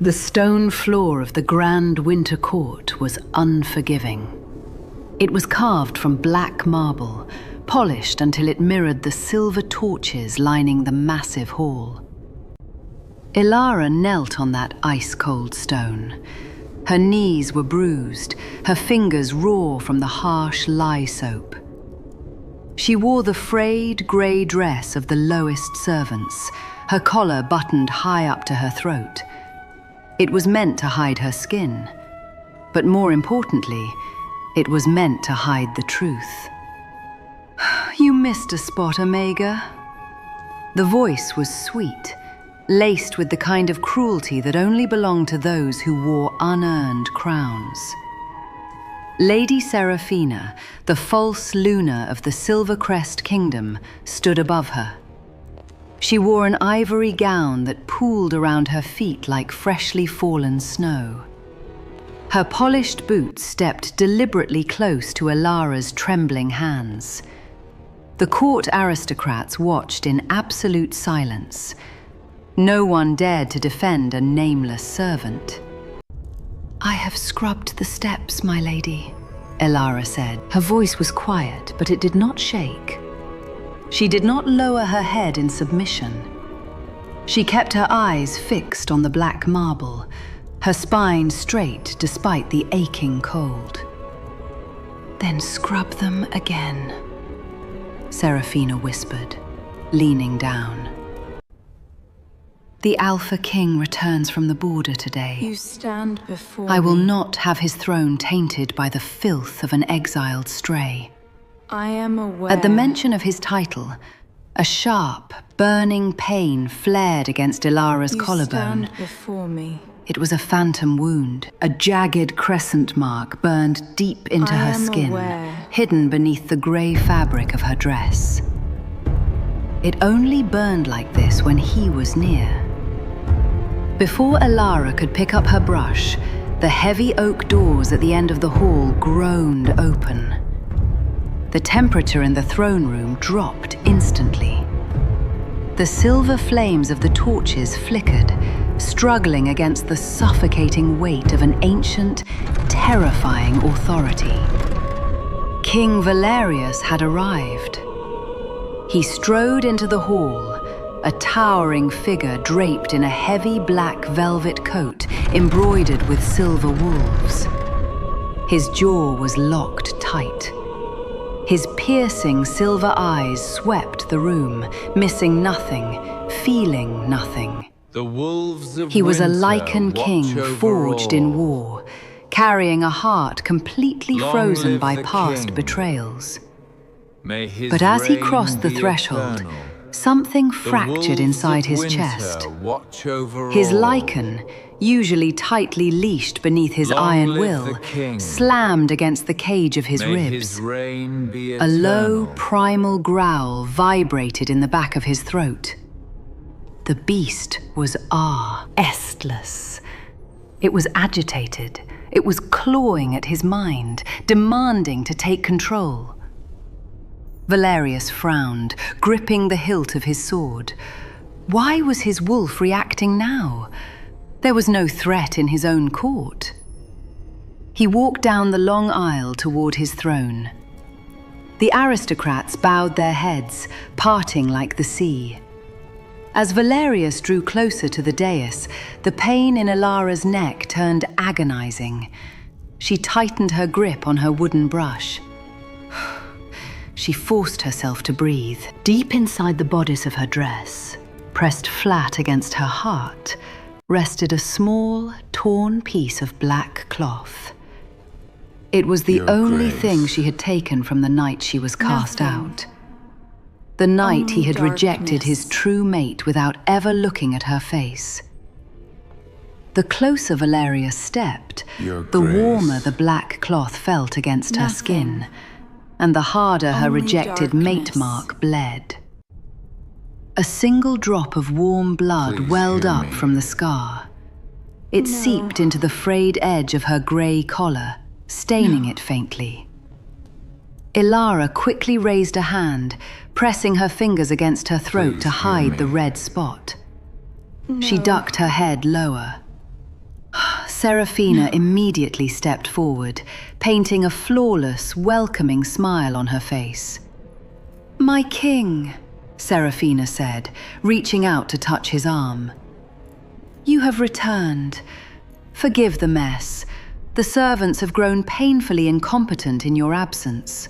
The stone floor of the grand winter court was unforgiving. It was carved from black marble, polished until it mirrored the silver torches lining the massive hall. Elara knelt on that ice-cold stone. Her knees were bruised, her fingers raw from the harsh lye soap. She wore the frayed grey dress of the lowest servants, her collar buttoned high up to her throat. It was meant to hide her skin, but more importantly, it was meant to hide the truth. "You missed a spot, Omega." The voice was sweet, laced with the kind of cruelty that only belonged to those who wore unearned crowns. Lady Seraphina, the false Luna of the Silver Crest Kingdom, stood above her. She wore an ivory gown that pooled around her feet like freshly fallen snow. Her polished boots stepped deliberately close to Elara's trembling hands. The court aristocrats watched in absolute silence. No one dared to defend a nameless servant. "I have scrubbed the steps, my lady," Elara said. Her voice was quiet, but it did not shake. She did not lower her head in submission. She kept her eyes fixed on the black marble, her spine straight despite the aching cold. "Then scrub them again," Seraphina whispered, leaning down. "The Alpha King returns from the border today. You stand before I will me. not have his throne tainted by the filth of an exiled stray." I am aware. At the mention of his title, a sharp, burning pain flared against Elara's collarbone. You stand before me. It was a phantom wound, a jagged crescent mark burned deep into her skin, hidden beneath the grey fabric of her dress. It only burned like this when he was near. Before Elara could pick up her brush, the heavy oak doors at the end of the hall groaned open. The temperature in the throne room dropped instantly. The silver flames of the torches flickered, struggling against the suffocating weight of an ancient, terrifying authority. King Valerius had arrived. He strode into the hall, a towering figure draped in a heavy black velvet coat embroidered with silver wolves. His jaw was locked tight. His piercing silver eyes swept the room, missing nothing, feeling nothing. The wolves of He was a winter Lycan king watch over forged in all. war, carrying a heart completely Long frozen live by the past king. betrayals. May his But as he reign crossed the be threshold, eternal. something The fractured wolves inside of his winter chest. watch over His all. Lycan, usually tightly leashed beneath his Long iron live will, the king. slammed against the cage of his May ribs. his reign be A eternal. low, primal growl vibrated in the back of his throat. The beast was restless. It was agitated. It was clawing at his mind, demanding to take control. Valerius frowned, gripping the hilt of his sword. Why was his wolf reacting now? There was no threat in his own court. He walked down the long aisle toward his throne. The aristocrats bowed their heads, parting like the sea. As Valerius drew closer to the dais, the pain in Elara's neck turned agonizing. She tightened her grip on her wooden brush. She forced herself to breathe. Deep inside the bodice of her dress, pressed flat against her heart, rested a small, torn piece of black cloth. It was the Your only grace. thing she had taken from the night she was cast out. The night he Only had rejected his darkness. true mate without ever looking at her face. The closer Valerius stepped, Your the grace. warmer the black cloth felt against her skin, and the harder her Only rejected mate darkness. mark bled. A single drop of warm blood Please welled hear up me. from the scar. It No. seeped into the frayed edge of her grey collar, staining it faintly. Elara quickly raised a hand, pressing her fingers against her throat Please to hear hide me. the red spot. She No. ducked her head lower. Seraphina immediately stepped forward, painting a flawless, welcoming smile on her face. "My king," Seraphina said, reaching out to touch his arm. "You have returned. Forgive the mess. The servants have grown painfully incompetent in your absence."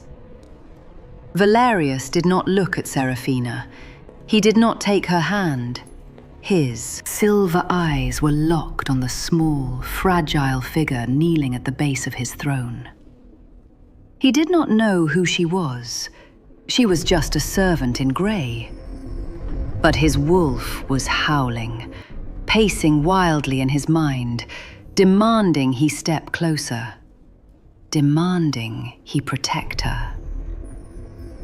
Valerius did not look at Seraphina. He did not take her hand. His silver eyes were locked on the small, fragile figure kneeling at the base of his throne. He did not know who she was. She was just a servant in grey. But his wolf was howling, pacing wildly in his mind, demanding he step closer, demanding he protect her.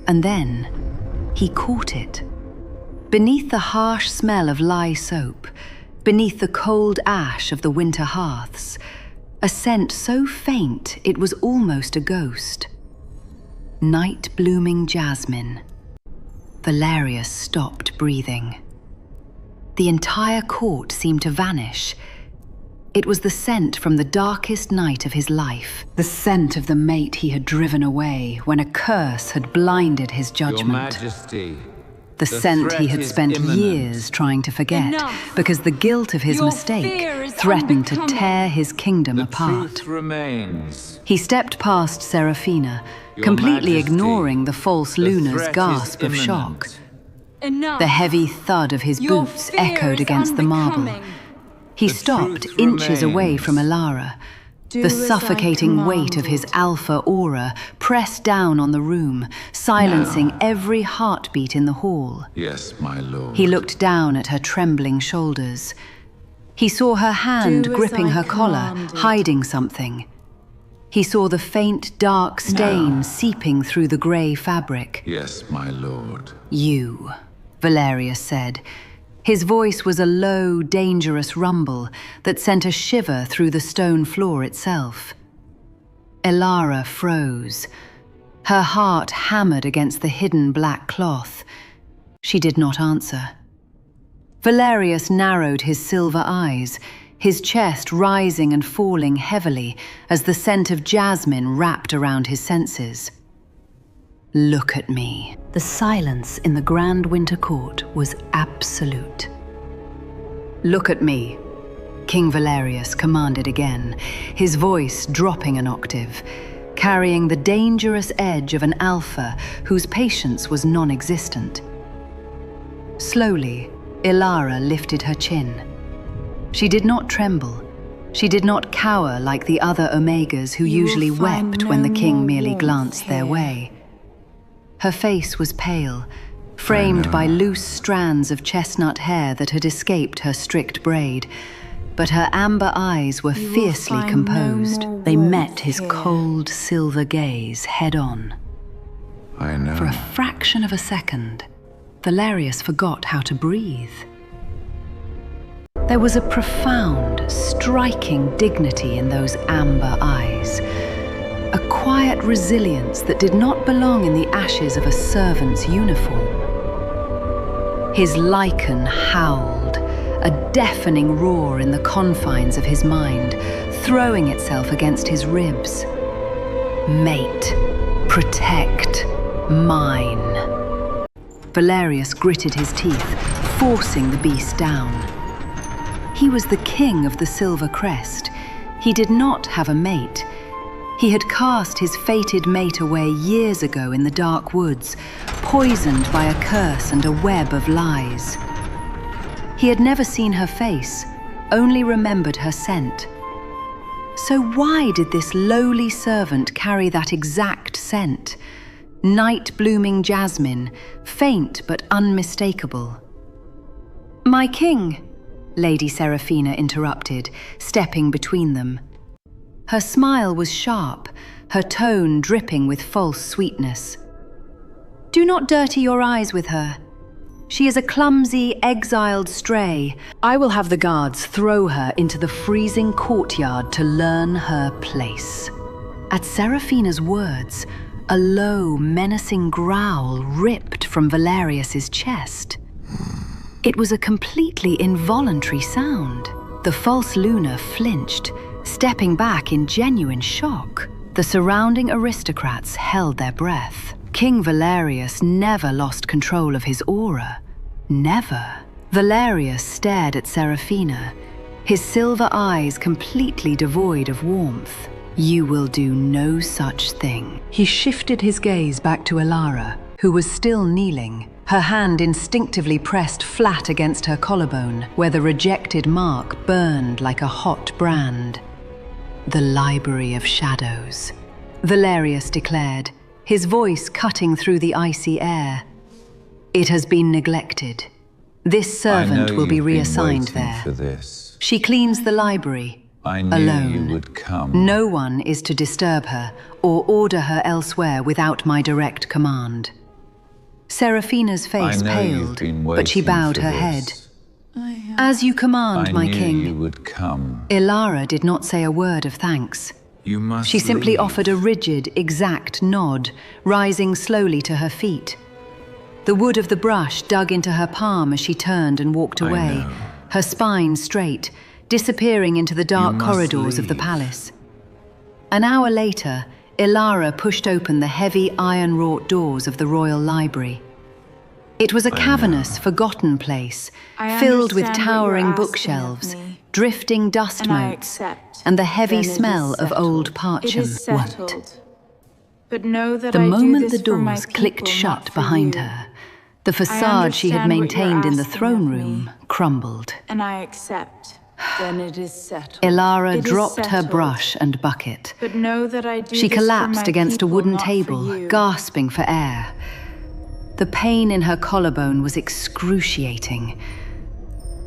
And then he caught it. Beneath the harsh smell of lye soap, beneath the cold ash of the winter hearths, a scent so faint it was almost a ghost. Night-blooming jasmine. Valerius stopped breathing. The entire court seemed to vanish. It was the scent from the darkest night of his life, the scent of the mate he had driven away when a curse had blinded his judgment. Your Majesty, the scent he had threat is spent imminent. years trying to forget, Enough. because the guilt of his Your mistake fear is threatened to unbecoming. tear his kingdom The apart. truth remains. He stepped past Seraphina, Your completely Majesty, ignoring the false the Luna's threat gasp is of shock. imminent. Enough. The heavy thud of his Your boots fear echoed is against the marble. unbecoming. He The stopped truth inches away remains. from Elara. Do The as I suffocating weight of his commanded. alpha aura pressed down on the room, silencing every heartbeat in the hall. Yes, my lord. He looked down at her trembling shoulders. He saw her hand Do as gripping I her collar, commanded. hiding something. He saw the faint, dark stain seeping through the grey fabric. Yes, my lord. "You," Valerius said. His voice was a low, dangerous rumble that sent a shiver through the stone floor itself. Elara froze. Her heart hammered against the hidden black cloth. She did not answer. Valerius narrowed his silver eyes, his chest rising and falling heavily as the scent of jasmine wrapped around his senses. "Look at me." The silence in the grand winter court was absolute. "Look at me," King Valerius commanded again, his voice dropping an octave, carrying the dangerous edge of an alpha whose patience was non-existent. Slowly, Elara lifted her chin. She did not tremble. She did not cower like the other Omegas who You will usually find wept when the no king more merely warmth glanced their here. way. Her face was pale, framed by loose strands of chestnut hair that had escaped her strict braid, but her amber eyes were You will fiercely find composed. no more They warmth met his here. cold silver gaze head-on. I know. For a fraction of a second, Valerius forgot how to breathe. There was a profound, striking dignity in those amber eyes, a quiet resilience that did not belong in the ashes of a servant's uniform. His Lycan howled, a deafening roar in the confines of his mind, throwing itself against his ribs. Mate, protect, mine. Valerius gritted his teeth, forcing the beast down. He was the king of the Silver Crest. He did not have a mate. He had cast his fated mate away years ago in the dark woods, poisoned by a curse and a web of lies. He had never seen her face, only remembered her scent. So why did this lowly servant carry that exact scent? Night-blooming jasmine, faint but unmistakable. "My king," Lady Seraphina interrupted, stepping between them. Her smile was sharp, her tone dripping with false sweetness. "Do not dirty your eyes with her. She is a clumsy, exiled stray. I will have the guards throw her into the freezing courtyard to learn her place." At Seraphina's words, a low, menacing growl ripped from Valerius's chest. It was a completely involuntary sound. The false Luna flinched, stepping back in genuine shock. The surrounding aristocrats held their breath. King Valerius never lost control of his aura. Never. Valerius stared at Seraphina, his silver eyes completely devoid of warmth. "You will do no such thing." He shifted his gaze back to Elara, who was still kneeling, her hand instinctively pressed flat against her collarbone, where the rejected mark burned like a hot brand. "The Library of Shadows," Valerius declared, his voice cutting through the icy air. "It has been neglected. This servant will be reassigned there. For this. She cleans the library, I knew alone. you would come. No one is to disturb her or order her elsewhere without my direct command." Seraphina's face paled, but she bowed her head. "As you command, my king." You would come. Elara did not say a word of thanks. You must She simply leave. offered a rigid, exact nod, rising slowly to her feet. The wood of the brush dug into her palm as she turned and walked away, know. her spine straight, disappearing into the dark must corridors of the leave. palace. An hour later, Elara pushed open the heavy iron-wrought doors of the royal library. It was a cavernous, forgotten place, I filled with understand what towering you're asking bookshelves, of me, drifting dust and I motes, accept. and the heavy Then it is smell of old settled. parchment. It is settled. But know that The I do moment this the for my doors clicked people, shut not for behind you. her, the facade she had understand what you're maintained in the asking throne of me. room crumbled. And I accept. Then it is settled. Elara It is dropped her settled. brush and bucket. But know that I do She this collapsed for my against a people, wooden not for table, you. gasping for air. The pain in her collarbone was excruciating.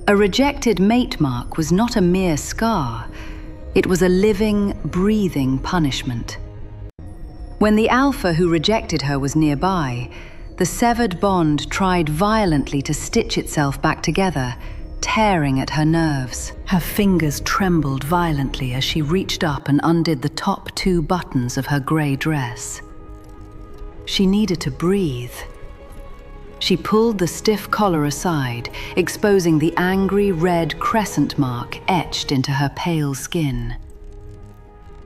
A rejected mate mark was not a mere scar. It was a living, breathing punishment. When the alpha who rejected her was nearby, the severed bond tried violently to stitch itself back together, tearing at her nerves. Her fingers trembled violently as she reached up and undid the top 2 buttons of her grey dress. She needed to breathe. She pulled the stiff collar aside, exposing the angry red crescent mark etched into her pale skin.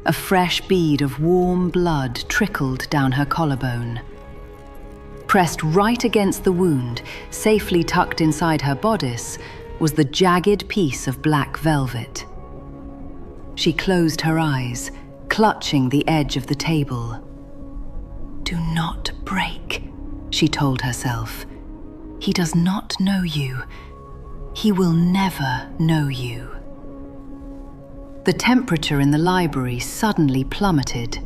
A fresh bead of warm blood trickled down her collarbone. Pressed right against the wound, safely tucked inside her bodice, was the jagged piece of black velvet. She closed her eyes, clutching the edge of the table. "Do not break," she told herself. "He does not know you. He will never know you." The temperature in the library suddenly plummeted.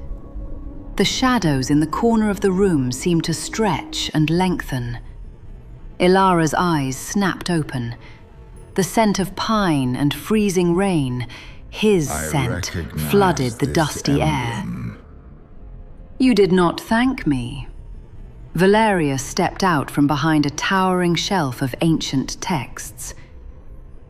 The shadows in the corner of the room seemed to stretch and lengthen. Elara's eyes snapped open. The scent of pine and freezing rain, his scent, flooded the dusty air. "You did not thank me." Valerius stepped out from behind a towering shelf of ancient texts.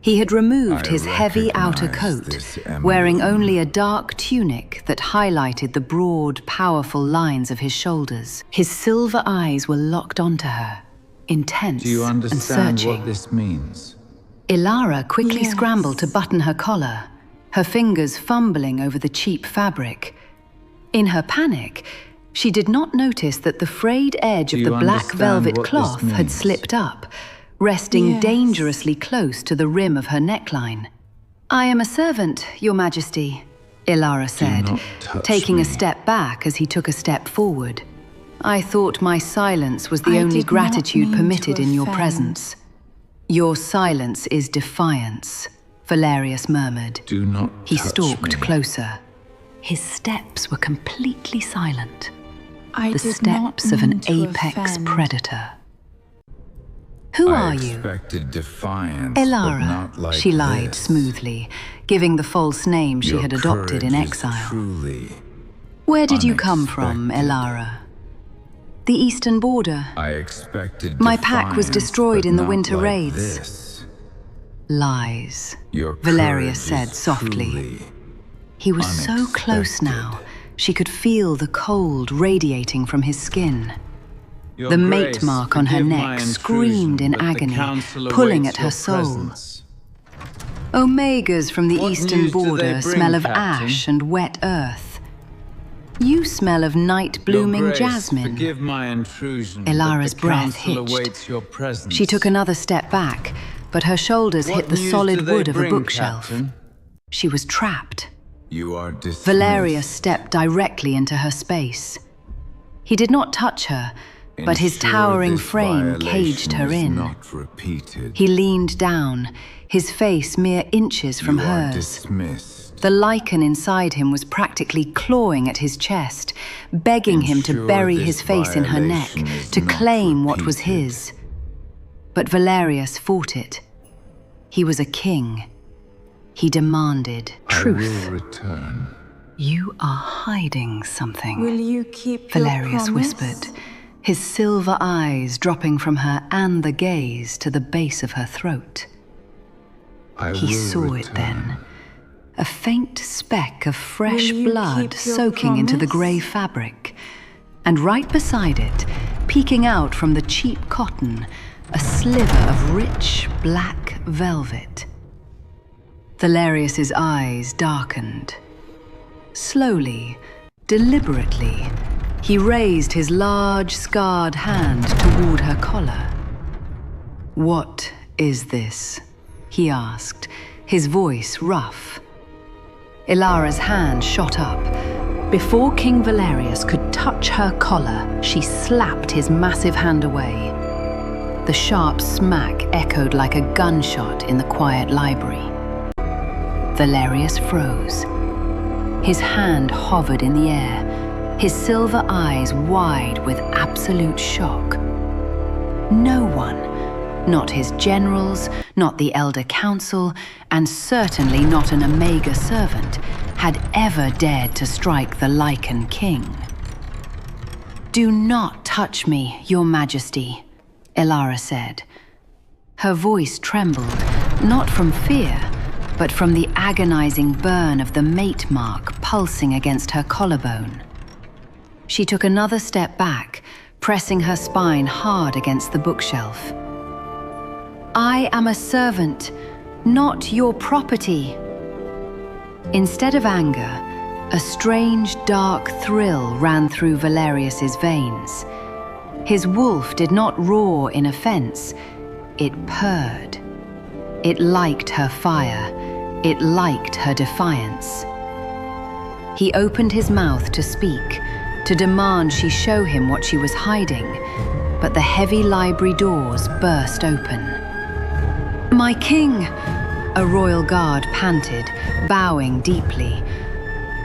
He had removed his heavy outer coat, wearing only a dark tunic that highlighted the broad, powerful lines of his shoulders. His silver eyes were locked onto her, intense Do you and understand searching. what this means? Elara quickly Yes. scrambled to button her collar, her fingers fumbling over the cheap fabric. In her panic, she did not notice that the frayed edge of Do the you black understand velvet what this cloth had means? slipped up, resting Yes. dangerously close to the rim of her neckline. "I am a servant, Your Majesty," Elara said, not touch taking me. a step back as he took a step forward. "I thought my silence was the I only did not gratitude mean permitted to in your offend. presence." "Your silence is defiance," Valerius murmured. Do not He touch stalked me. closer. His steps were completely silent, I the did not steps of an mean to apex offend. predator. "Who I are you?" expected defiance, but "Elara," not like she lied this. smoothly, giving the false name she Your had adopted in courage is exile. Truly, "Where did you come from, unexpected. Elara?" "The eastern border. I expected My pack was defiance, destroyed but in the not winter like raids." This. "Lies," Your Valerius courage said is softly. truly He was so close now, she could feel the cold radiating from his skin. Your The Grace, mate mark on her forgive neck my screamed in intrusion, but the agony, council pulling awaits at her your soul. presence. Omegas from the What eastern news do they border bring, smell of Captain? ash and wet earth. You smell of night-blooming Your Grace, jasmine. Forgive my intrusion. Elara's but the breath council hitched. awaits your presence. She took another step back, but her shoulders What hit the news solid do they wood of a bring, bookshelf. Captain? She was trapped. You are dismissed. Valerius stepped directly into her space. He did not touch her, but his Ensure towering this frame caged her violation is in. Not repeated. He leaned down, his face mere inches from You are hers. dismissed. The Lycan inside him was practically clawing at his chest, begging him to Ensure bury this his face in her neck, violation is to not claim what was repeated. his. But Valerius fought it. He was a king. He demanded truth. I will return. You are hiding something, Will you keep your Valerius promise? whispered, his silver eyes dropping from her and the gaze to the base of her throat. I He will saw return. it then. A faint speck of fresh Will you blood keep your soaking into the promise? grey fabric. And right beside it, peeking out from the cheap cotton, a sliver of rich black velvet. Valerius's eyes darkened. Slowly, deliberately, he raised his large, scarred hand toward her collar. "What is this?" he asked, his voice rough. Elara's hand shot up. Before King Valerius could touch her collar, she slapped his massive hand away. The sharp smack echoed like a gunshot in the quiet library. Valerius froze. His hand hovered in the air, his silver eyes wide with absolute shock. No one, not his generals, not the Elder Council, and certainly not an Omega servant, had ever dared to strike the Lycan King. "Do not touch me, Your Majesty," Elara said. Her voice trembled, not from fear, but from the agonizing burn of the mate mark pulsing against her collarbone. She took another step back, pressing her spine hard against the bookshelf. "I am a servant, not your property." Instead of anger, a strange dark thrill ran through Valerius's veins. His wolf did not roar in offense, it purred. It liked her fire, it liked her defiance. He opened his mouth to speak, to demand she show him what she was hiding, but the heavy library doors burst open. "My king," a royal guard panted, bowing deeply.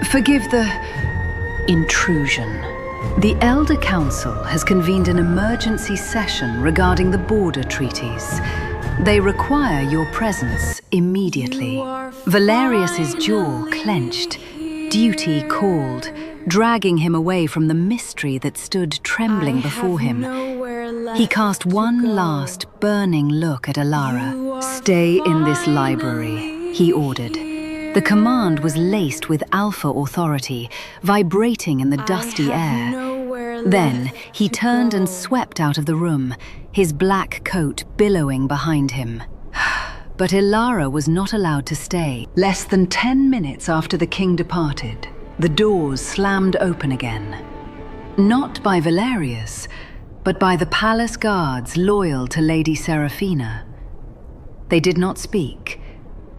"Forgive the intrusion. The Elder Council has convened an emergency session regarding the border treaties. They require your presence immediately." You are Valerius's jaw finally clenched. Duty called, dragging him away from the mystery that stood trembling before him. He cast one last burning look at Elara. "Stay in this library," he ordered. The command was laced with alpha authority, vibrating in the dusty air. Then he turned and swept out of the room, his black coat billowing behind him. But Elara was not allowed to stay. Less than 10 minutes after the king departed, the doors slammed open again. Not by Valerius, but by the palace guards loyal to Lady Seraphina. They did not speak.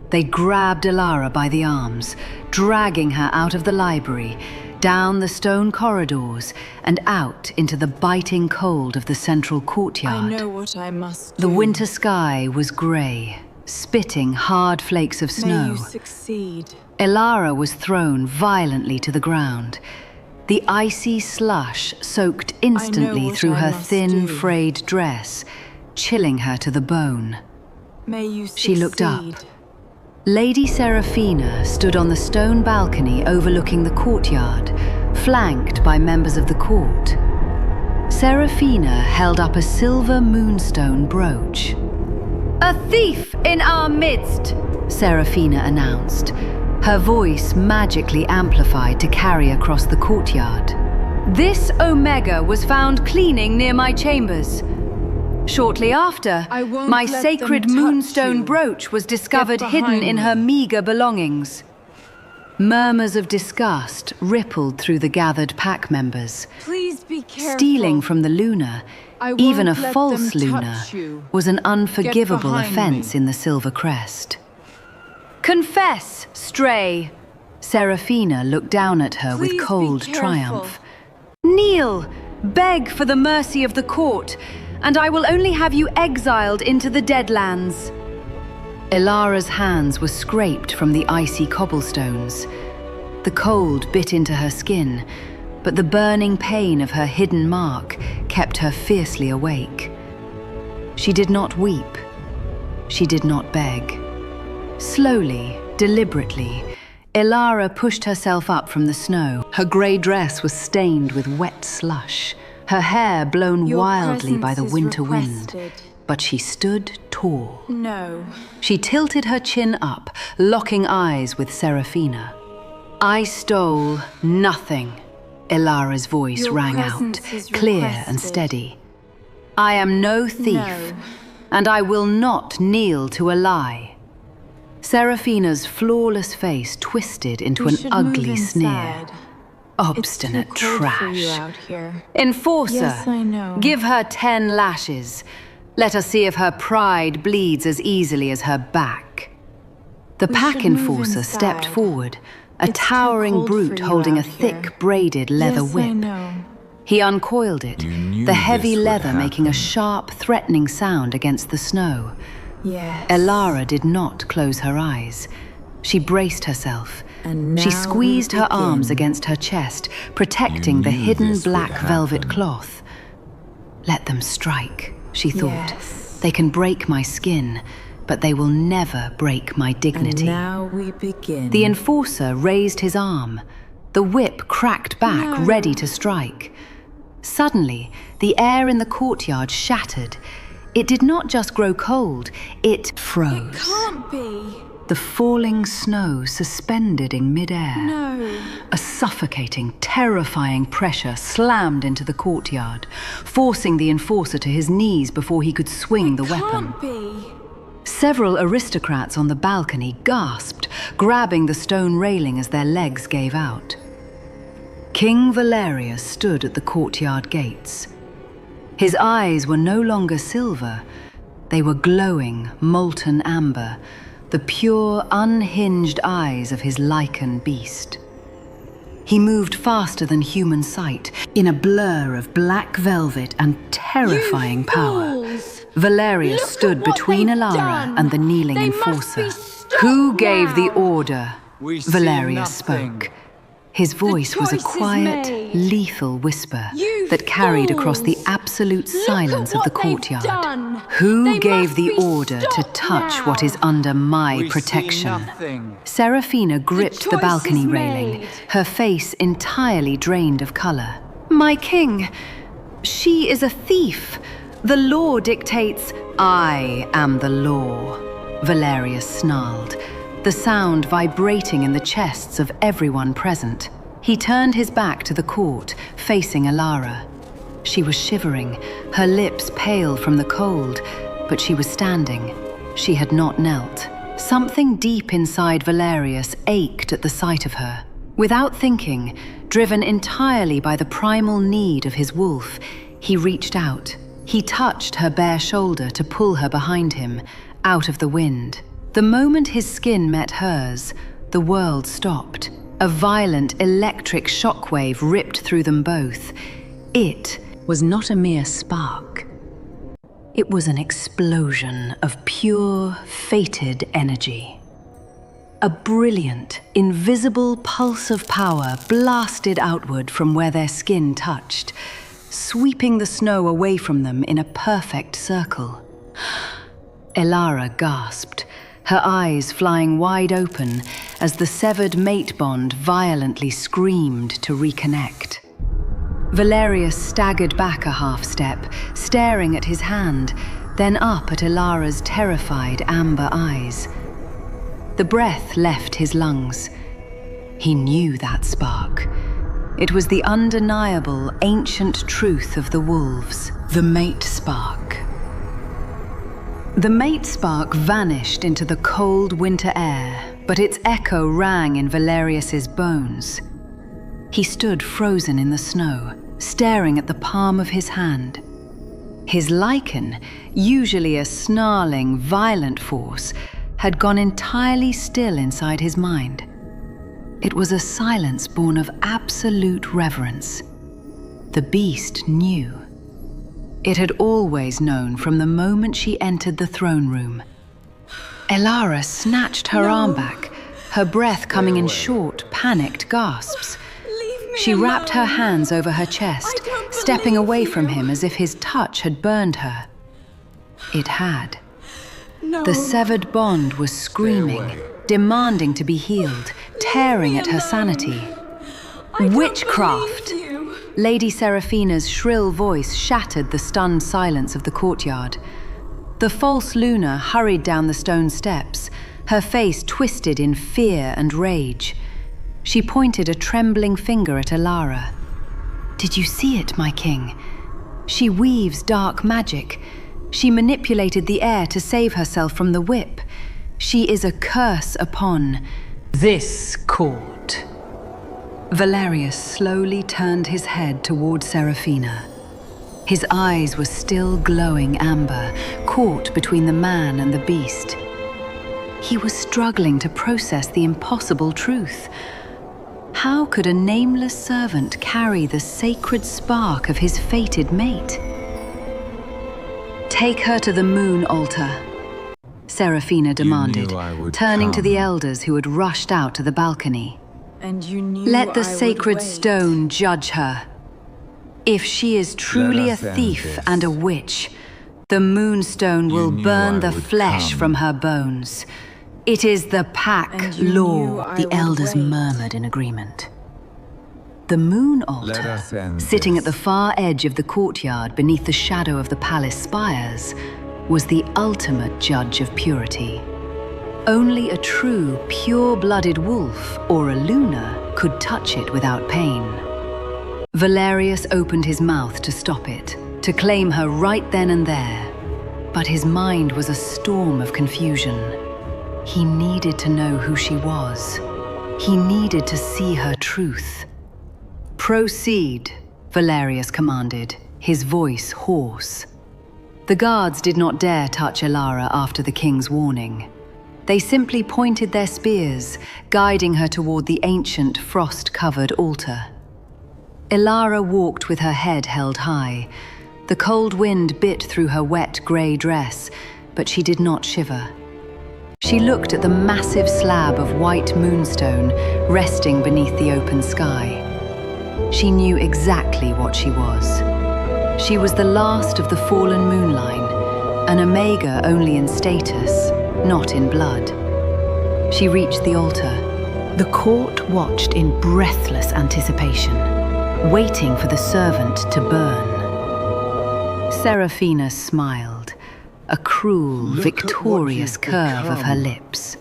They grabbed Elara by the arms, dragging her out of the library, down the stone corridors, and out into the biting cold of the central courtyard. I know what I must do. The winter sky was grey, spitting hard flakes of May snow. you succeed. Elara was thrown violently to the ground. The icy slush soaked instantly what through I her must thin, do. frayed dress, chilling her to the bone. May you succeed. She looked up. Lady Seraphina stood on the stone balcony overlooking the courtyard, flanked by members of the court. Seraphina held up a silver moonstone brooch. "A thief in our midst," Seraphina announced, her voice magically amplified to carry across the courtyard. "This Omega was found cleaning near my chambers." Shortly after, I won't my let sacred them touch moonstone you. brooch was discovered Get hidden behind in me. her meager belongings. Murmurs of disgust rippled through the gathered pack members. Please be careful. Stealing from the Luna, I won't even a let false them Luna, touch you. was an unforgivable behind offense me. in the Silver Crest. Confess, stray! Serafina looked down at her Please with be cold careful. triumph. Kneel! Beg for the mercy of the court, and I will only have you exiled into the Deadlands. Elara's hands were scraped from the icy cobblestones. The cold bit into her skin, but the burning pain of her hidden mark kept her fiercely awake. She did not weep. She did not beg. Slowly, deliberately, Elara pushed herself up from the snow. Her grey dress was stained with wet slush, her hair blown Your wildly by the presence is winter wind. requested. But she stood tall. No. She tilted her chin up, locking eyes with Serafina. I stole nothing, Elara's voice Your rang out, presence is clear and requested. steady. I am no thief, No. and I will not kneel to a lie. Serafina's flawless face twisted into We an should move ugly sneer. inside. Obstinate It's too cold for you trash. out here. Enforcer, Yes, I know. give her 10 lashes. Let us see if her pride bleeds as easily as her back. The We pack should move enforcer stepped inside. forward, a It's too towering cold brute for you holding a out thick, here. braided leather Yes, whip. I know. He uncoiled it, You knew the heavy this would leather making a happen. sharp, threatening sound against the snow. Yes. Elara did not close her eyes. She braced herself. And She now squeezed we her arms begin. against her chest, protecting You the knew hidden this would black velvet happen. cloth. Let them strike, she thought. Yes. They can break my skin, but they will never break my dignity. And now we begin. The enforcer raised his arm. The whip cracked back, No. ready to strike. Suddenly, the air in the courtyard shattered. It did not just grow cold, it froze. Can't be. The falling snow suspended in midair. No. A suffocating, terrifying pressure slammed into the courtyard, forcing the enforcer to his knees before he could swing the weapon. Can't be. Several aristocrats on the balcony gasped, grabbing the stone railing as their legs gave out. King Valerius stood at the courtyard gates. His eyes were no longer silver. They were glowing, molten amber, the pure, unhinged eyes of his Lycan beast. He moved faster than human sight, in a blur of black velvet and terrifying power. Fools! Valerius Look stood at what between they've Elara done. and the kneeling They must enforcer. be stopped Who gave the now. order? We see Valerius nothing. spoke. His voice was a choice is quiet, made. lethal whisper You that carried across the fools. absolute Look silence at of the what they've courtyard. done. Who They gave must the be order to stopped touch now. what is under my We protection? see nothing. Serafina gripped the choice balcony is railing, made. her face entirely drained of color. My king, she is a thief. The law dictates I am the law, Valerius snarled, the sound vibrating in the chests of everyone present. He turned his back to the court, facing Elara. She was shivering, her lips pale from the cold, but she was standing. She had not knelt. Something deep inside Valerius ached at the sight of her. Without thinking, driven entirely by the primal need of his wolf, he reached out. He touched her bare shoulder to pull her behind him, out of the wind. The moment his skin met hers, the world stopped. A violent electric shockwave ripped through them both. It was not a mere spark. It was an explosion of pure, fated energy. A brilliant, invisible pulse of power blasted outward from where their skin touched, sweeping the snow away from them in a perfect circle. Elara gasped, her eyes flying wide open as the severed mate bond violently screamed to reconnect. Valerius staggered back a half step, staring at his hand, then up at Elara's terrified amber eyes. The breath left his lungs. He knew that spark. It was the undeniable, ancient truth of the wolves, the mate spark. The mate spark vanished into the cold winter air, but its echo rang in Valerius's bones. He stood frozen in the snow, staring at the palm of his hand. His Lycan, usually a snarling, violent force, had gone entirely still inside his mind. It was a silence born of absolute reverence. The beast knew. It had always known from the moment she entered the throne room. Elara snatched her arm back, her breath coming in short, panicked gasps. She wrapped her hands over her chest, stepping away from him as if his touch had burned her. It had. The severed bond was screaming, demanding to be healed, tearing at her sanity. Witchcraft! Lady Seraphina's shrill voice shattered the stunned silence of the courtyard. The false Luna hurried down the stone steps, her face twisted in fear and rage. She pointed a trembling finger at Elara. "Did you see it, my king? She weaves dark magic. She manipulated the air to save herself from the whip. She is a curse upon this court." Valerius slowly turned his head toward Seraphina. His eyes were still glowing amber, caught between the man and the beast. He was struggling to process the impossible truth. How could a nameless servant carry the sacred spark of his fated mate? "Take her to the moon altar," Seraphina demanded, turning to the elders who had rushed out to the balcony. And you knew "Let the I would sacred wait. stone judge her. If she is truly a us end thief this. and a witch, the moonstone will knew burn I the would flesh come. from her bones. It is the pack And you law," knew I the would elders wait. murmured in agreement. The moon Let altar, us end sitting at this. the far edge of the courtyard beneath the shadow of the palace spires, was the ultimate judge of purity. Only a true, pure-blooded wolf or a Luna could touch it without pain. Valerius opened his mouth to stop it, to claim her right then and there. But his mind was a storm of confusion. He needed to know who she was. He needed to see her truth. "Proceed," Valerius commanded, his voice hoarse. The guards did not dare touch Elara after the king's warning. They simply pointed their spears, guiding her toward the ancient frost-covered altar. Elara walked with her head held high. The cold wind bit through her wet grey dress, but she did not shiver. She looked at the massive slab of white moonstone resting beneath the open sky. She knew exactly what she was. She was the last of the fallen moon line, an omega only in status, not in blood. She reached the altar. The court watched in breathless anticipation, waiting for the servant to burn. Seraphina smiled, a cruel, Look at what victorious you've curve of her become. lips.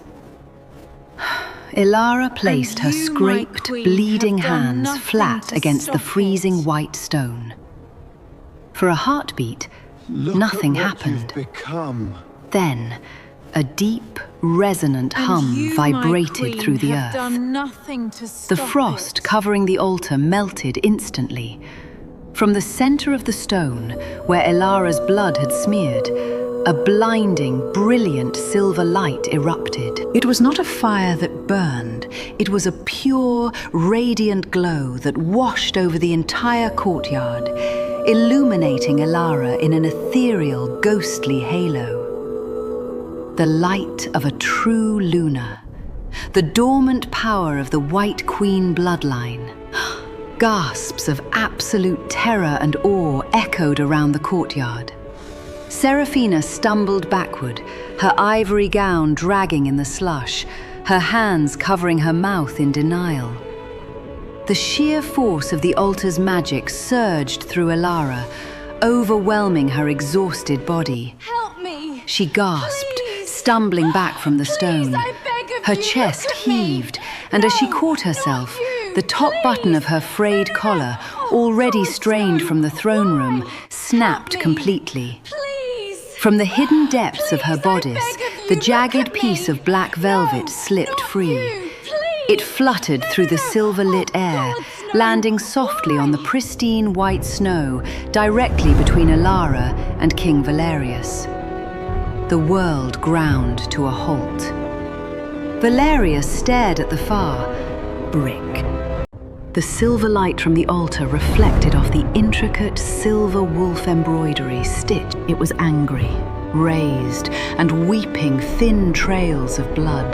Elara placed her you, my scraped, queen, bleeding have done hands nothing flat to against the stop freezing it. white stone. For a heartbeat, nothing happened. Become. Then, a deep, resonant hum And you, my vibrated queen, through the have earth. done nothing to The stop frost it. covering the altar melted instantly. From the center of the stone, where Elara's blood had smeared, a blinding, brilliant silver light erupted. It was not a fire that burned. It was a pure, radiant glow that washed over the entire courtyard, illuminating Elara in an ethereal, ghostly halo. The light of a true Luna, the dormant power of the White Queen bloodline. Gasps of absolute terror and awe echoed around the courtyard. Seraphina stumbled backward, her ivory gown dragging in the slush, her hands covering her mouth in denial. The sheer force of the altar's magic surged through Elara, overwhelming her exhausted body. Help me! She gasped, Please! stumbling back from the stone. Please, I beg of Her you, chest look at me. heaved, and as she No, caught herself, not you, the top button of her frayed No, no, no. collar, already Oh, strained no. from the throne room, Why? snapped Help me. completely. Please! From the hidden depths of her bodice, the jagged piece of black velvet slipped free. It fluttered through the silver-lit air, landing softly on the pristine white snow directly between Elara and King Valerius. The world ground to a halt. Valerius stared at the far brick. The silver light from the altar reflected off the intricate silver wolf embroidery stitched. It was angry, raised, and weeping thin trails of blood.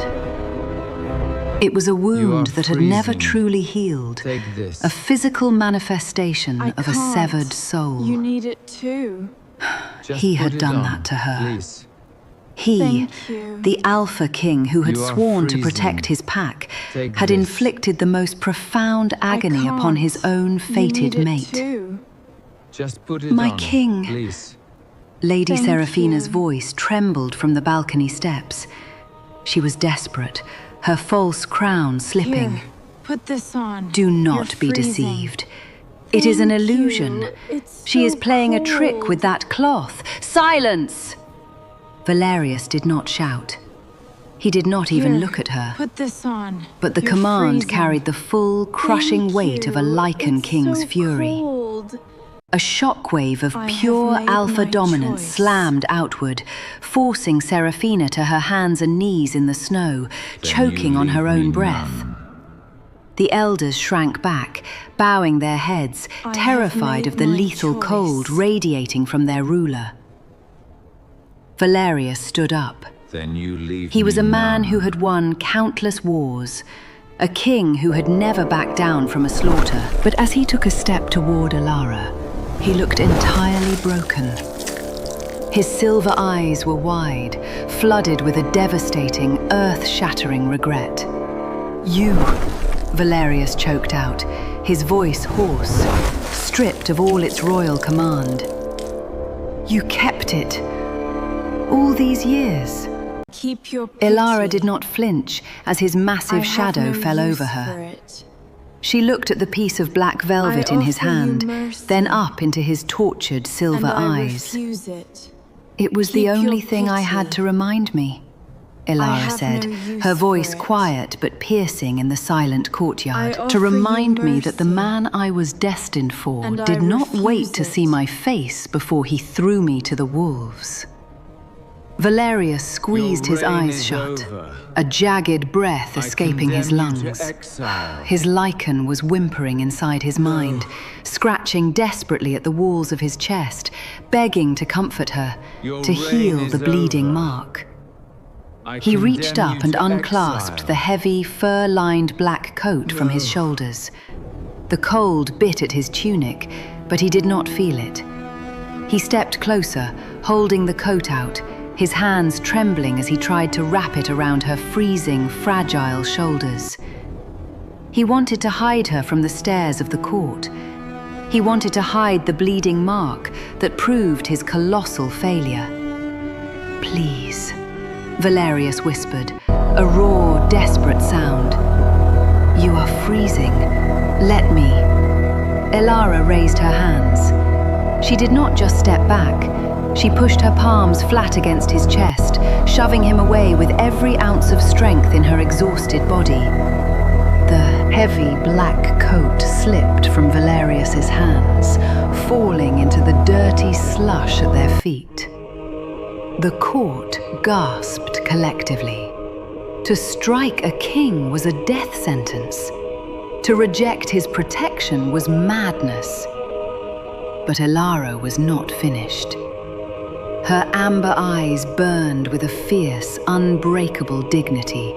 It was a wound that had never truly healed, Take this. a physical manifestation of a can't. severed soul. You need it too. Just He put had it done on, that to her. Please. He, Thank you. the Alpha King who had You are sworn to freezing. protect his pack, Take had this. inflicted the most profound agony upon his can't. own You fated need it mate. too. Just put it My on. king. Please. Lady Thank Seraphina's you. voice trembled from the balcony steps. She was desperate, her false crown slipping. Here, put this on. Do not You're be freezing. deceived. It is an Thank illusion. you. It's She is so playing a trick cold. with that cloth. Silence! Valerius did not shout. He did not even Here, look at her. Put this on. But the You're command freezing. carried the full, crushing Thank weight of a you. Lycan It's King's so fury. cold. A shockwave of I have pure made alpha my dominance choice. slammed outward, forcing Seraphina to her hands and knees in the snow, choking on her own breath. The elders shrank back, bowing their heads, I have terrified made of the my lethal choice. cold radiating from their ruler. Valerius stood up. Then you leave He was me a man numb. who had won countless wars, a king who had never backed down from a slaughter. But as he took a step toward Elara, he looked entirely broken. His silver eyes were wide, flooded with a devastating, earth-shattering regret. "You," Valerius choked out, his voice hoarse, stripped of all its royal command. "You kept it all these years." Keep your pity. Elara did not flinch as his massive I shadow have no fell use over for her. it. She looked at the piece of black velvet in his offer you hand, mercy. then up into his tortured silver And I eyes. refuse it. "It was the Keep your only thing I pity. had to remind me," I Elara have said, no use her voice for it. quiet but piercing in the silent courtyard. I "To offer remind you me that the mercy. man I was destined for And I did not wait refuse to it. see my face before he threw me to the wolves." Valerius squeezed his reign eyes is shut, over. a jagged breath escaping his condemn you to lungs. exile. His Lycan was whimpering inside his mind, scratching desperately at the walls of his chest, begging to comfort her, Your to reign heal is the bleeding over. mark. I He reached condemn up you and to unclasped exile. the heavy, fur-lined black coat from his shoulders. The cold bit at his tunic, but he did not feel it. He stepped closer, holding the coat out, his hands trembling as he tried to wrap it around her freezing, fragile shoulders. He wanted to hide her from the stares of the court. He wanted to hide the bleeding mark that proved his colossal failure. "Please," Valerius whispered, a raw, desperate sound. "You are freezing. Let me." Elara raised her hands. She did not just step back. She pushed her palms flat against his chest, shoving him away with every ounce of strength in her exhausted body. The heavy black coat slipped from Valerius's hands, falling into the dirty slush at their feet. The court gasped collectively. To strike a king was a death sentence. To reject his protection was madness. But Elara was not finished. Her amber eyes burned with a fierce, unbreakable dignity.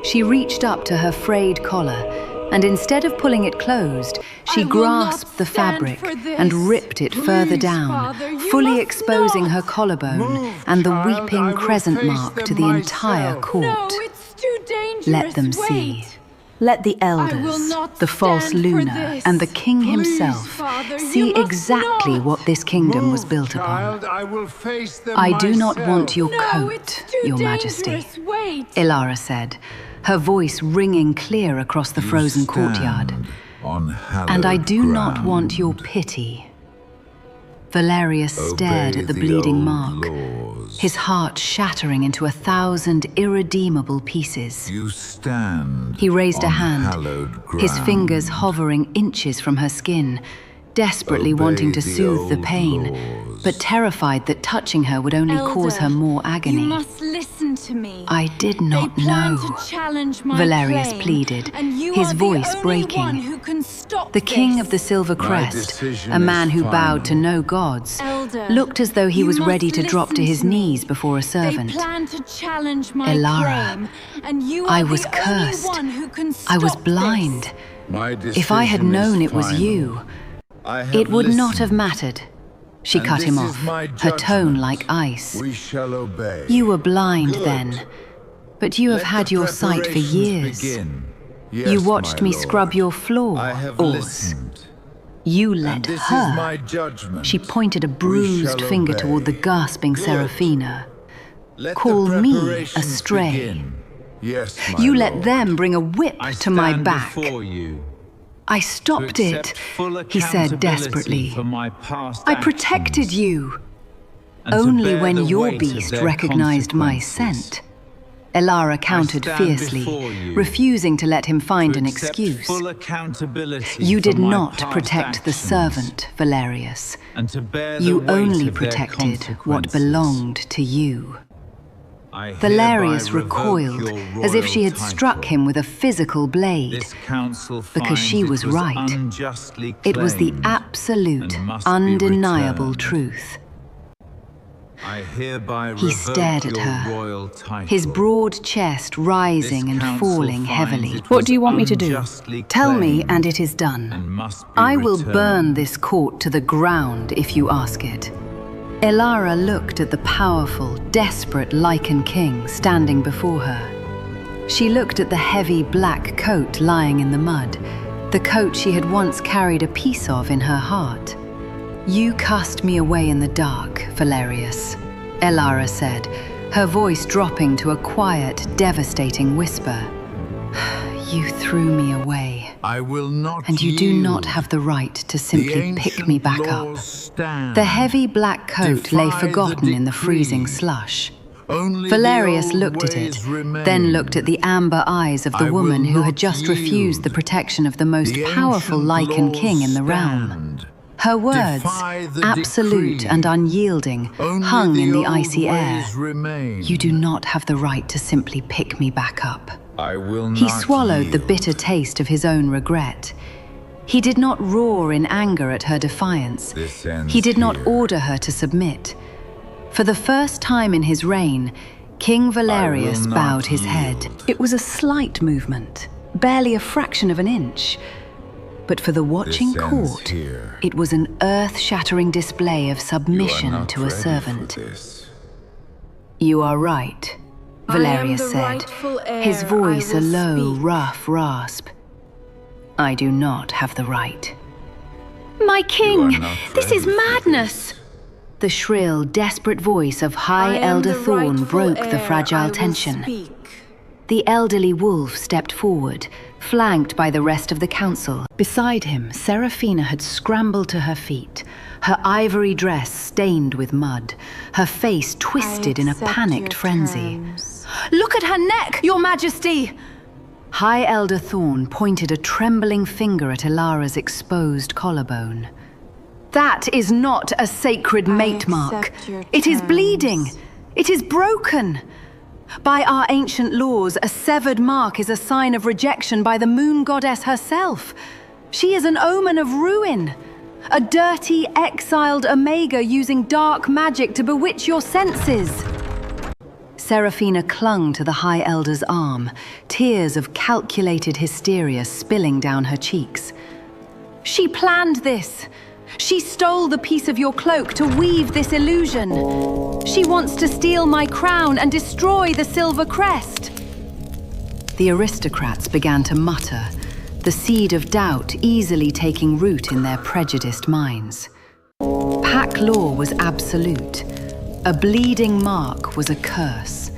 She reached up to her frayed collar, and instead of pulling it closed, she I will grasped not the stand fabric for this. and ripped it further Please, down, Father, you fully must exposing not. her collarbone Move, and the child, I weeping will crescent face mark them to the entire myself. court. No, it's too dangerous. Let them see. Wait. Let the I will elders, not the false stand for Luna, this. and the king Please, himself Father, you see must exactly not. what this kingdom was Move, built upon. child, I will face them "I do not myself. want your No, coat, it's too Your dangerous. Majesty," Wait. Elara said, her voice ringing clear across the You frozen stand courtyard. on hallowed "And I do not ground. want your pity." Valerius stared at the bleeding old mark, laws. his heart shattering into 1,000 irredeemable pieces. You stand He raised a on hand, hallowed ground. his fingers hovering inches from her skin, desperately Obey wanting to the soothe the old pain, laws. but terrified that touching her would only cause her more agony. You must listen to me. I did not They plan know, to challenge my Valerius claim, pleaded, and you his are voice the only breaking. one who can stop The king of the this. Silver My Crest, decision a man is who bowed final. to no gods, Elder, looked as though he you was must ready to drop to listen his to me. knees before a servant. They plan to challenge my Elara, claim, and you I are was the cursed. only one who can I was stop blind. this. My If I had decision known is it was final. you, I have it would not listened, have mattered. She and cut him this is off, my her tone judgment. like ice. We shall obey. You were blind Good. then, but you have Let had the your sight for preparations years. begin. You Yes, watched my me lord. scrub your floor, I have Ors. listened. You And let this her. is my judgment. She pointed a We bruised shall finger obey. toward the gasping Good. Seraphina. Let Call the me preparations astray. begin. Yes, my You lord. let them bring a whip I to my stand back. before you I to stopped accept it, full he said accountability desperately. for my past I protected actions you. and to Only bear when the your weight of beast their recognized my consequences. scent. Elara countered stand fiercely, before you refusing to let him find to an accept excuse. full accountability You for did my not past protect the actions servant, Valerius. and to bear the You weight only of their protected what consequences. belonged to you. I Valerius hereby revoke recoiled, your as if she royal had struck title. him with a physical blade. This council Because she finds was it was right. unjustly It was the claimed absolute, and must be undeniable returned. truth. I hereby He revoke stared at your her, royal title. his broad chest rising This and council falling finds heavily. it What was do you want me to do? unjustly Tell me, claimed and it is done. and must be I will returned. burn this court to the ground if you ask it. Elara looked at the powerful, desperate Lycan King standing before her. She looked at the heavy black coat lying in the mud, the coat she had once carried a piece of in her heart. You cast me away in the dark, Valerius, Elara said, her voice dropping to a quiet, devastating whisper. You threw me away. I will not And you do yield. not have the right to The simply pick me ancient back up. laws stand. The heavy black coat lay Defy forgotten in the decree. freezing slush. Only Valerius the old looked at ways it, remain. then looked at the amber eyes of the I woman will who had not just refused the yield. protection of the most The powerful ancient Lycan laws King in the realm. stand. Her words, Defy the absolute decree. and unyielding, Only hung in the old icy air. ways remain. You do not have the right to simply pick me back up. I will not He swallowed the yield. bitter taste of his own regret. He did not roar in anger at her defiance. This ends He did not here. order her to submit. For the first time in his reign, King Valerius not bowed his head. yield. It was a slight movement, barely a fraction of an inch. But for the watching This ends court, here. it was an earth-shattering display of You are submission not to a ready for servant. this. You are right, I am Valerius the said, rightful heir. his voice I a will low, speak. rough rasp. I do not have the right. My You king, are not this is ready for madness! The shrill, desperate voice of High I am Elder the Thorn rightful broke the heir. fragile I will tension. speak. The elderly wolf stepped forward, flanked by the rest of the council. Beside him, Seraphina had scrambled to her feet, her ivory dress stained with mud, her face twisted in a accept panicked your frenzy. terms. Look at her neck, Your Majesty! High Elder Thorn pointed a trembling finger at Elara's exposed collarbone. That is not a sacred mate mark. accept your It is terms. bleeding. It is broken. By our ancient laws, a severed mark is a sign of rejection by the moon goddess herself. She is an omen of ruin. A dirty, exiled Omega using dark magic to bewitch your senses. Seraphina clung to the High Elder's arm, tears of calculated hysteria spilling down her cheeks. She planned this. She stole the piece of your cloak to weave this illusion. She wants to steal my crown and destroy the silver crest. The aristocrats began to mutter, the seed of doubt easily taking root in their prejudiced minds. Pack law was absolute. A bleeding mark was a curse.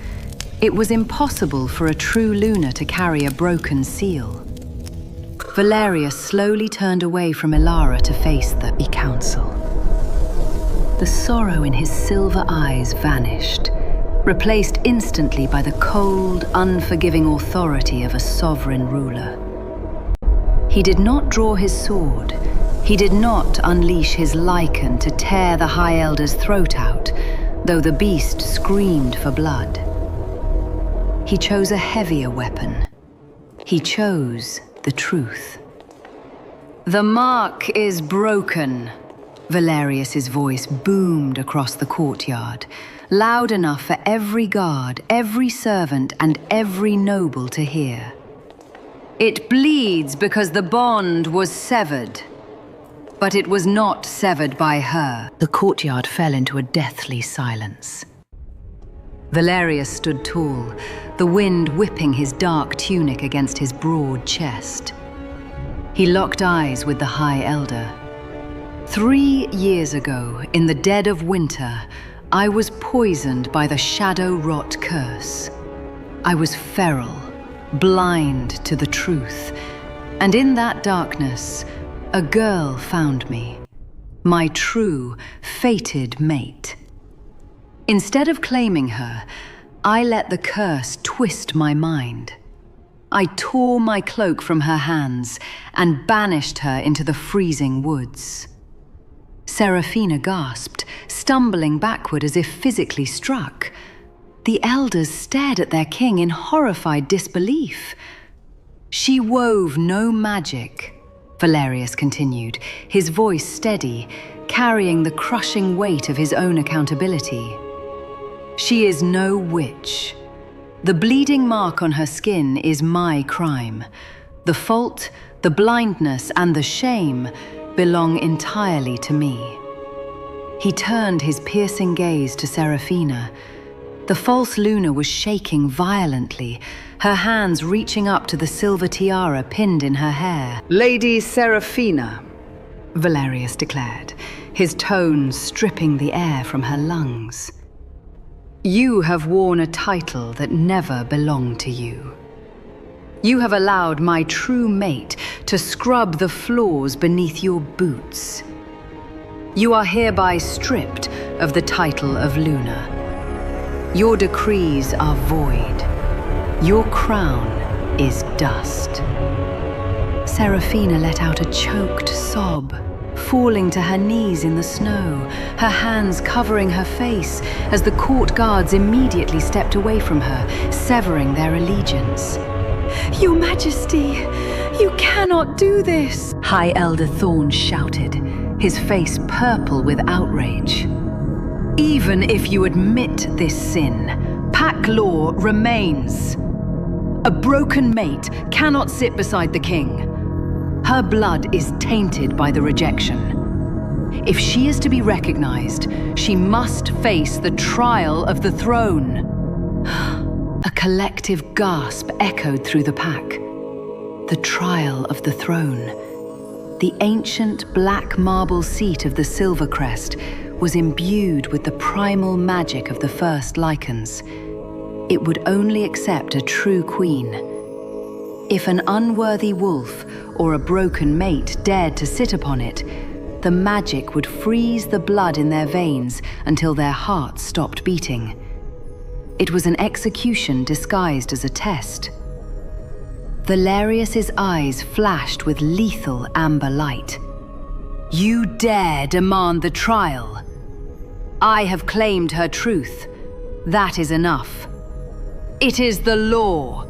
It was impossible for a true lunar to carry a broken seal. Valerius slowly turned away from Elara to face the council. The sorrow in his silver eyes vanished, replaced instantly by the cold, unforgiving authority of a sovereign ruler. He did not draw his sword. He did not unleash his Lycan to tear the High Elder's throat out, though the beast screamed for blood. He chose a heavier weapon. He chose the truth. "The mark is broken," Valerius's voice boomed across the courtyard, loud enough for every guard, every servant, and every noble to hear. "It bleeds because the bond was severed. But it was not severed by her." The courtyard fell into a deathly silence. Valerius stood tall, the wind whipping his dark tunic against his broad chest. He locked eyes with the High Elder. 3 years ago, in the dead of winter, I was poisoned by the shadow rot curse. I was feral, blind to the truth, and in that darkness, a girl found me, my true, fated mate. Instead of claiming her, I let the curse twist my mind. I tore my cloak from her hands and banished her into the freezing woods. Seraphina gasped, stumbling backward as if physically struck. The elders stared at their king in horrified disbelief. "She wove no magic," Valerius continued, his voice steady, carrying the crushing weight of his own accountability. "She is no witch. The bleeding mark on her skin is my crime. The fault, the blindness, and the shame belong entirely to me." He turned his piercing gaze to Seraphina. The false Luna was shaking violently, her hands reaching up to the silver tiara pinned in her hair. "Lady Seraphina," Valerius declared, his tone stripping the air from her lungs. "You have worn a title that never belonged to you. You have allowed my true mate to scrub the floors beneath your boots. You are hereby stripped of the title of Luna. Your decrees are void. Your crown is dust." Seraphina let out a choked sob, falling to her knees in the snow, her hands covering her face as the court guards immediately stepped away from her, severing their allegiance. "Your Majesty, you cannot do this!" High Elder Thorn shouted, his face purple with outrage. "Even if you admit this sin, pack law remains. A broken mate cannot sit beside the king. Her blood is tainted by the rejection. If she is to be recognized, she must face the trial of the throne." A collective gasp echoed through the pack. The trial of the throne. The ancient black marble seat of the Silver Crest was imbued with the primal magic of the first Lycans. It would only accept a true queen. If an unworthy wolf or a broken mate dared to sit upon it, the magic would freeze the blood in their veins until their hearts stopped beating. It was an execution disguised as a test. Valerius's eyes flashed with lethal amber light. "You dare demand the trial? I have claimed her truth. That is enough. It is the law."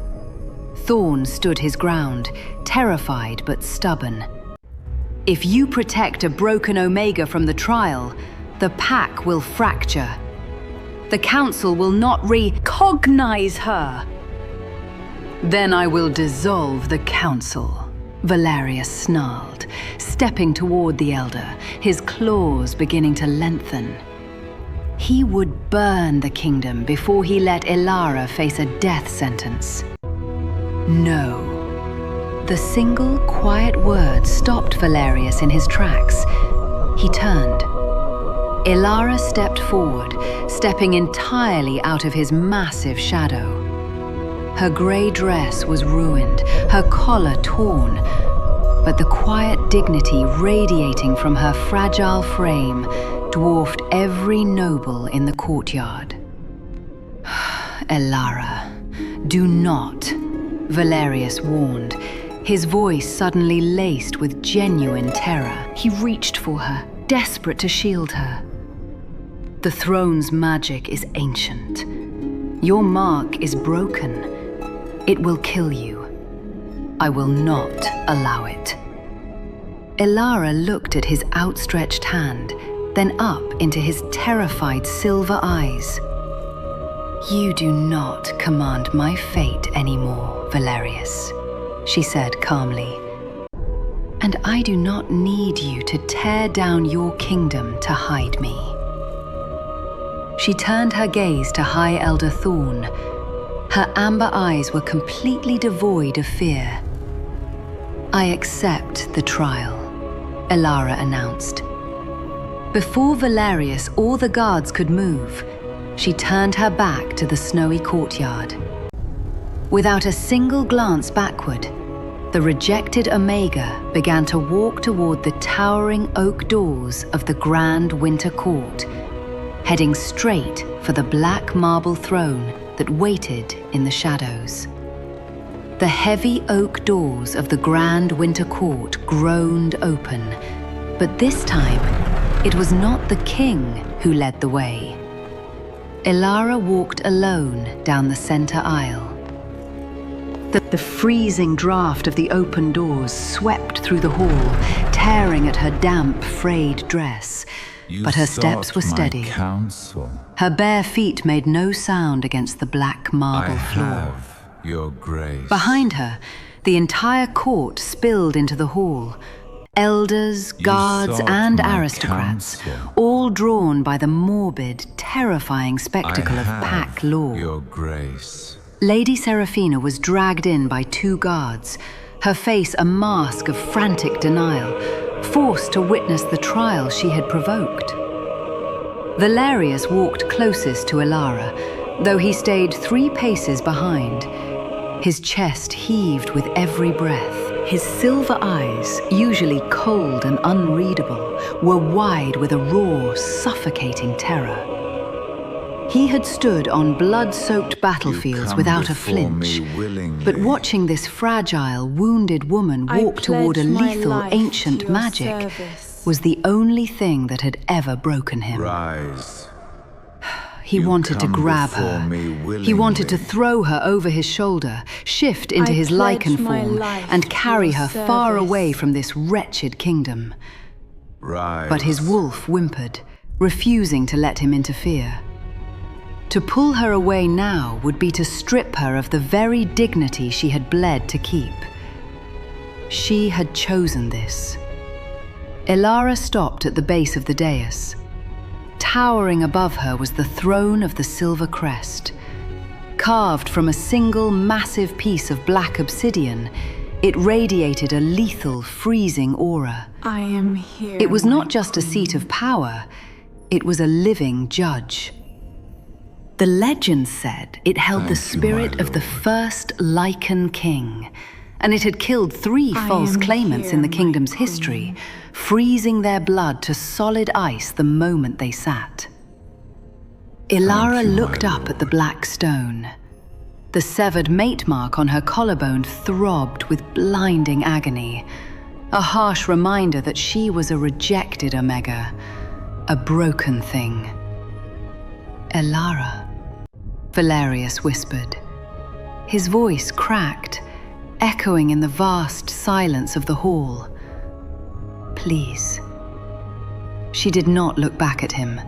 Thorn stood his ground, terrified but stubborn. "If you protect a broken Omega from the trial, the pack will fracture. The council will not recognize her. Then I will dissolve the council," Valerius snarled, stepping toward the elder, his claws beginning to lengthen. He would burn the kingdom before he let Elara face a death sentence. No. The single quiet word stopped Valerius in his tracks. He turned. Elara stepped forward, stepping entirely out of his massive shadow. Her grey dress was ruined, her collar torn, but the quiet dignity radiating from her fragile frame dwarfed every noble in the courtyard. Elara, do not, Valerius warned, his voice suddenly laced with genuine terror. He reached for her, desperate to shield her. The throne's magic is ancient. Your mark is broken. It will kill you. I will not allow it. Elara looked at his outstretched hand, then up into his terrified silver eyes. You do not command my fate anymore, Valerius, she said calmly. And I do not need you to tear down your kingdom to hide me. She turned her gaze to High Elder Thorn. Her amber eyes were completely devoid of fear. I accept the trial, Elara announced. Before Valerius or the guards could move, she turned her back to the snowy courtyard. Without a single glance backward, the rejected Omega began to walk toward the towering oak doors of the Grand Winter Court, heading straight for the black marble throne that waited in the shadows. The heavy oak doors of the Grand Winter Court groaned open, but this time it was not the king who led the way. Elara walked alone down the center aisle. The freezing draft of the open doors swept through the hall, tearing at her damp, frayed dress. But her steps were steady. Her bare feet made no sound against the black marble floor. Have your grace. Behind her, the entire court spilled into the hall. Elders, guards, and aristocrats, all drawn by the morbid, terrifying spectacle of pack law. Your grace. Lady Seraphina was dragged in by two guards, her face a mask of frantic denial, forced to witness the trial she had provoked. Valerius walked closest to Elara, though he stayed 3 paces behind. His chest heaved with every breath. His silver eyes, usually cold and unreadable, were wide with a raw, suffocating terror. He had stood on blood-soaked battlefields without a flinch, but watching this fragile, wounded woman walk toward a lethal, ancient magic was the only thing that had ever broken him. Rise. He wanted to grab her. He wanted to throw her over his shoulder, shift into his Lycan form, and carry her far away from this wretched kingdom. Rise. But his wolf whimpered, refusing to let him interfere. To pull her away now would be to strip her of the very dignity she had bled to keep. She had chosen this. Elara stopped at the base of the dais. Towering above her was the throne of the Silver Crest. Carved from a single massive piece of black obsidian, it radiated a lethal, freezing aura. I am here. It was not just a seat of power, it was a living judge. The legend said it held the spirit of the first Lycan king, and it had killed 3 false claimants in the kingdom's history, freezing their blood to solid ice the moment they sat. Elara looked up at the black stone. The severed mate mark on her collarbone throbbed with blinding agony, a harsh reminder that she was a rejected Omega, a broken thing. Elara, Valerius whispered. His voice cracked, echoing in the vast silence of the hall. Please. She did not look back at him.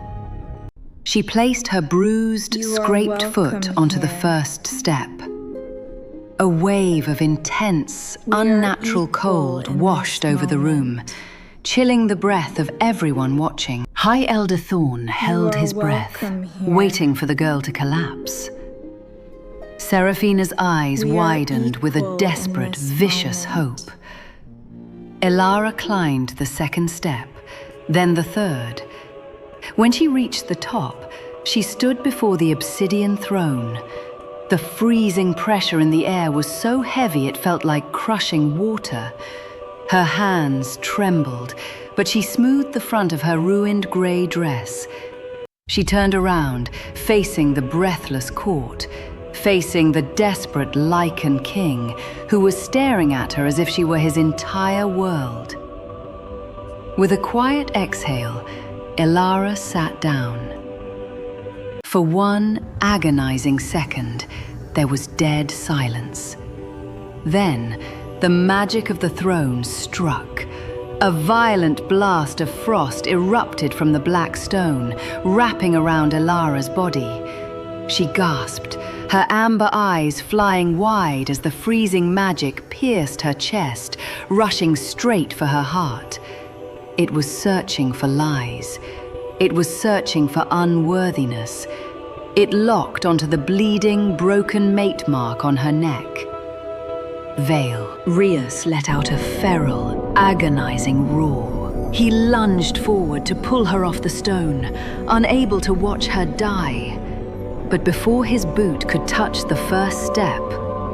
She placed her bruised, scraped foot onto the first step. A wave of intense, unnatural cold washed over the room, chilling the breath of everyone watching. High Elder Thorn held his breath, waiting for the girl to collapse. Seraphina's eyes widened with a desperate, vicious hope. Elara climbed the second step, then the third. When she reached the top, she stood before the obsidian throne. The freezing pressure in the air was so heavy it felt like crushing water. Her hands trembled, but she smoothed the front of her ruined grey dress. She turned around, facing the breathless court, facing the desperate Lycan King, who was staring at her as if she were his entire world. With a quiet exhale, Elara sat down. For one agonizing second, there was dead silence. Then, the magic of the throne struck. A violent blast of frost erupted from the black stone, wrapping around Elara's body. She gasped, her amber eyes flying wide as the freezing magic pierced her chest, rushing straight for her heart. It was searching for lies. It was searching for unworthiness. It locked onto the bleeding, broken mate mark on her neck. Veil. Rias let out a feral, agonizing roar. He lunged forward to pull her off the stone, unable to watch her die. But before his boot could touch the first step,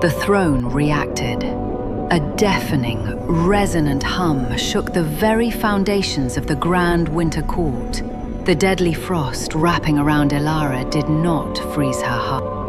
the throne reacted. A deafening, resonant hum shook the very foundations of the grand winter court. The deadly frost wrapping around Elara did not freeze her heart.